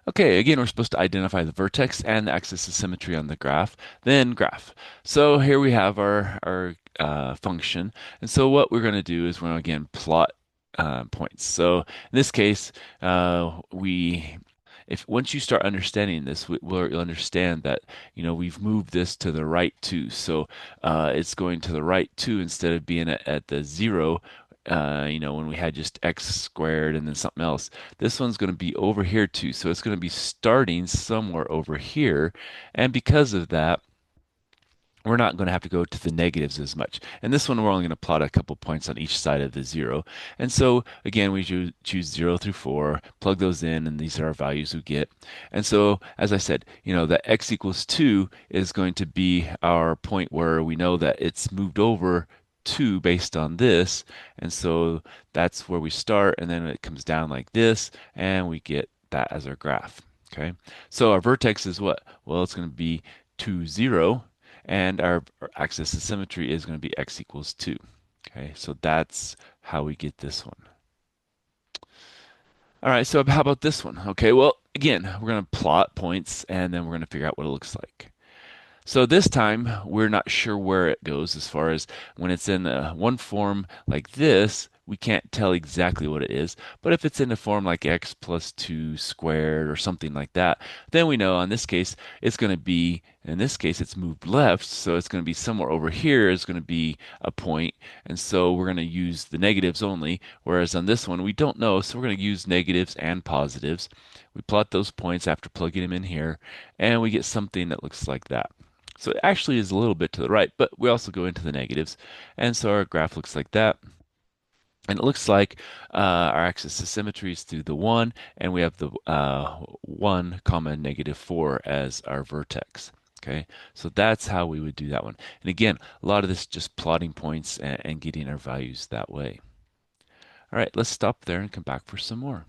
Okay, again, we're supposed to identify the vertex and the axis of symmetry on the graph, then graph. So here we have our function. And so what we're going to do is we're going to again plot points. So in this case, we if once you start understanding this, you'll understand that we've moved this to the right too. So it's going to the right too instead of being at the zero. When we had just x squared and then something else. This one's going to be over here too. So it's going to be starting somewhere over here. And because of that, we're not going to have to go to the negatives as much. And this one, we're only going to plot a couple points on each side of the zero. And so again, we choose 0 through 4, plug those in, and these are our values we get. And so, as I said, that x equals 2 is going to be our point where we know that it's moved over 2 based on this. And so that's where we start, and then it comes down like this, and we get that as our graph. Okay, so our vertex is what? Well, it's going to be 2, 0, and our axis of symmetry is going to be x equals 2. Okay, so that's how we get this one. All right, so how about this one? Okay, well, again, we're going to plot points and then we're going to figure out what it looks like. So this time we're not sure where it goes as far as when it's in one form like this, we can't tell exactly what it is. But if it's in a form like x plus 2 squared or something like that, then we know in this case it's going to be, in this case it's moved left, so it's going to be somewhere over here is going to be a point. And so we're going to use the negatives only, whereas on this one we don't know, so we're going to use negatives and positives. We plot those points after plugging them in here, and we get something that looks like that. So it actually is a little bit to the right, but we also go into the negatives. And so our graph looks like that. And it looks like our axis of symmetry is through the 1, and we have the 1 comma negative 4 as our vertex. Okay, so that's how we would do that one. And again, a lot of this is just plotting points and getting our values that way. All right, let's stop there and come back for some more.